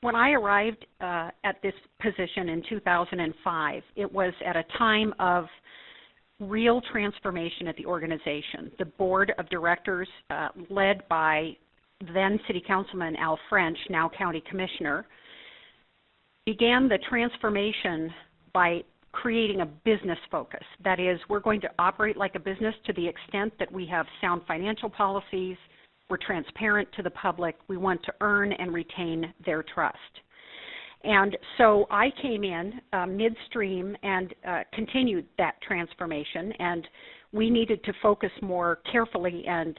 When I arrived at this position in 2005, it was at a time of real transformation at the organization. The board of directors, led by then City Councilman Al French, now County Commissioner, began the transformation by creating a business focus. That is, we're going to operate like a business to the extent that we have sound financial policies, we're transparent to the public, we want to earn and retain their trust. And so I came in midstream and continued that transformation, and we needed to focus more carefully and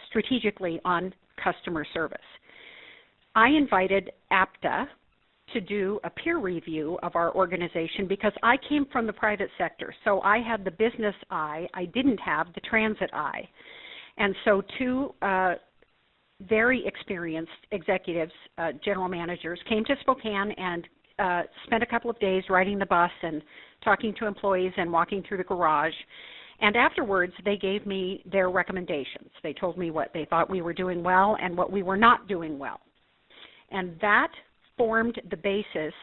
strategically on customer service. I invited APTA to do a peer review of our organization because I came from the private sector, so I had the business eye. I didn't have the transit eye. And so two very experienced executives, general managers, came to Spokane and spent a couple of days riding the bus and talking to employees and walking through the garage. And afterwards, they gave me their recommendations. They told me what they thought we were doing well and what we were not doing well. And that formed the basis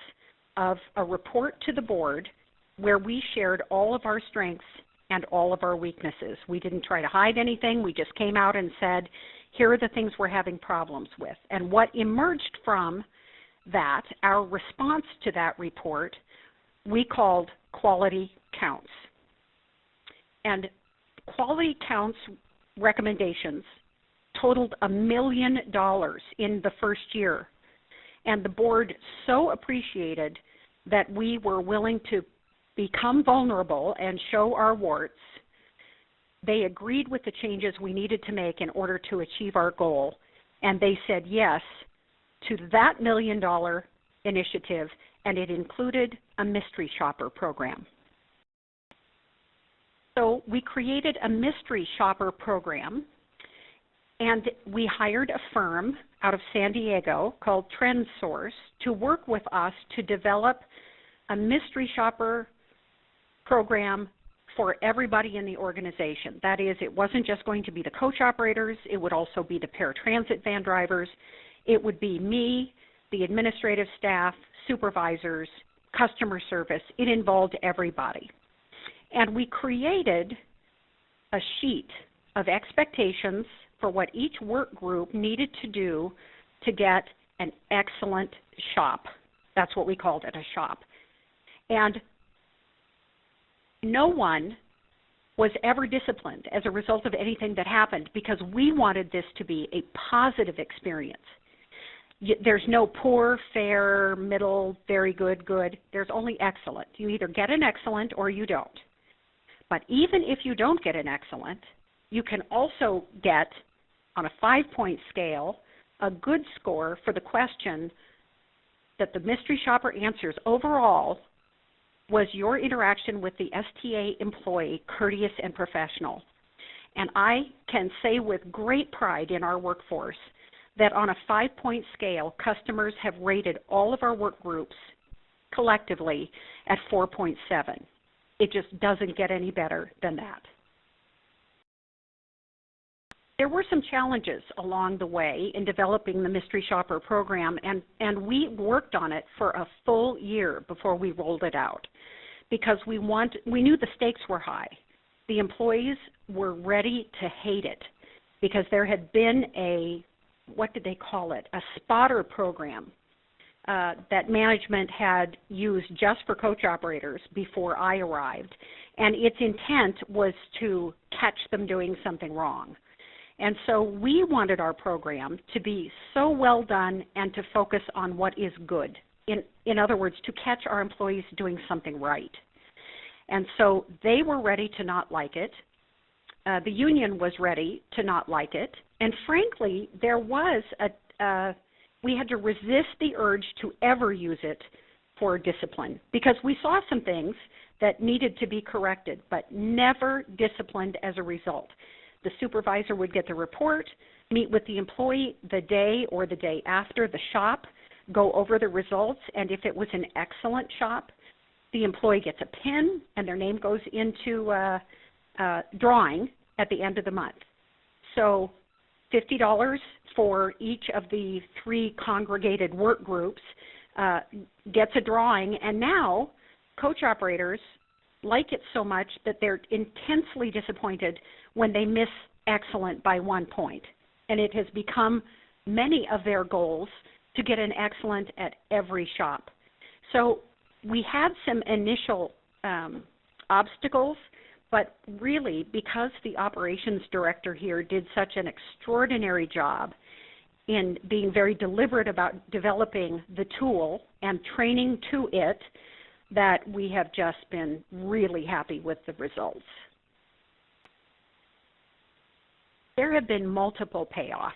of a report to the board where we shared all of our strengths and all of our weaknesses. We didn't try to hide anything. We just came out and said, here are the things we're having problems with. And what emerged from that, our response to that report, we called Quality Counts. And Quality Counts recommendations totaled $1 million in the first year. And the board so appreciated that we were willing to become vulnerable and show our warts. They agreed with the changes we needed to make in order to achieve our goal, and they said yes to that $1 million initiative, and it included a mystery shopper program. So we created a mystery shopper program, and we hired a firm out of San Diego called Trend Source to work with us to develop a mystery shopper program for everybody in the organization. That is, it wasn't just going to be the coach operators, it would also be the paratransit van drivers, it would be me, the administrative staff, supervisors, customer service. It involved everybody. And we created a sheet of expectations for what each work group needed to do to get an excellent shop. That's what we called it, a shop. And no one was ever disciplined as a result of anything that happened because we wanted this to be a positive experience. There's no poor, fair, middle, very good, good. There's only excellent. You either get an excellent or you don't. But even if you don't get an excellent, you can also get, on a 5-point scale, a good score for the question that the mystery shopper answers overall: was your interaction with the STA employee courteous and professional? And I can say with great pride in our workforce that on a 5-point scale, customers have rated all of our work groups collectively at 4.7. It just doesn't get any better than that. There were some challenges along the way in developing the Mystery Shopper program, and we worked on it for a full year before we rolled it out because we knew the stakes were high. The employees were ready to hate it because there had been a, what did they call it, a spotter program that management had used just for coach operators before I arrived, and its intent was to catch them doing something wrong. And so we wanted our program to be so well done and to focus on what is good. In other words, to catch our employees doing something right. And so they were ready to not like it. The union was ready to not like it. And frankly, there was we had to resist the urge to ever use it for discipline because we saw some things that needed to be corrected, but never disciplined as a result. The supervisor would get the report, meet with the employee the day or the day after the shop, go over the results, and if it was an excellent shop, the employee gets a pin and their name goes into drawing at the end of the month. So $50 for each of the 3 congregated work groups gets a drawing, and now coach operators like it so much that they're intensely disappointed when they miss excellent by 1 point. And it has become many of their goals to get an excellent at every shop. So we had some initial obstacles, but really because the operations director here did such an extraordinary job in being very deliberate about developing the tool and training to it, that we have just been really happy with the results. There have been multiple payoffs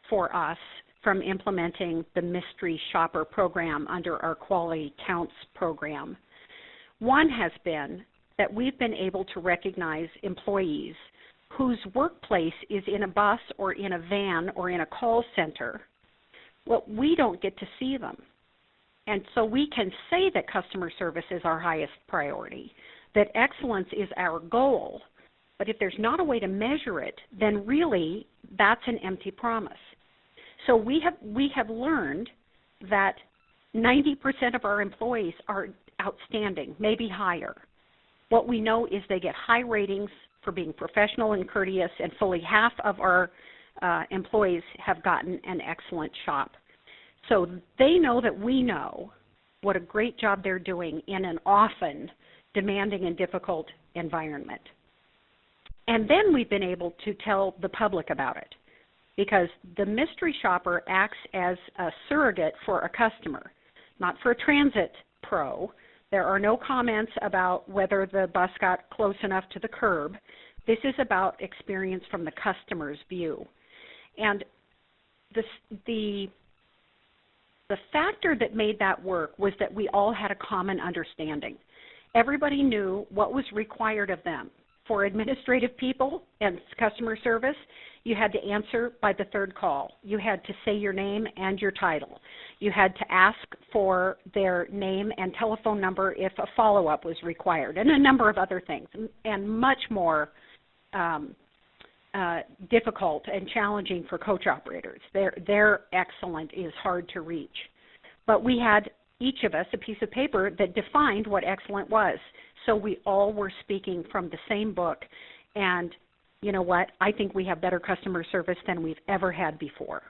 for us from implementing the Mystery Shopper program under our Quality Counts program. One has been that we've been able to recognize employees whose workplace is in a bus or in a van or in a call center. Well, we don't get to see them. And so we can say that customer service is our highest priority, that excellence is our goal, but if there's not a way to measure it, then really that's an empty promise. So we have learned that 90% of our employees are outstanding, maybe higher. What we know is they get high ratings for being professional and courteous, and fully half of our employees have gotten an excellent shop. So they know that we know what a great job they're doing in an often demanding and difficult environment. And then we've been able to tell the public about it, because the mystery shopper acts as a surrogate for a customer, not for a transit pro. There are no comments about whether the bus got close enough to the curb. This is about experience from the customer's view. And the factor that made that work was that we all had a common understanding. Everybody knew what was required of them. For administrative people and customer service, you had to answer by the 3rd call. You had to say your name and your title. You had to ask for their name and telephone number if a follow-up was required, and a number of other things, and much more difficult and challenging for coach operators. Their excellent is hard to reach. But we had, each of us, a piece of paper that defined what excellent was. So we all were speaking from the same book. And you know what? I think we have better customer service than we've ever had before.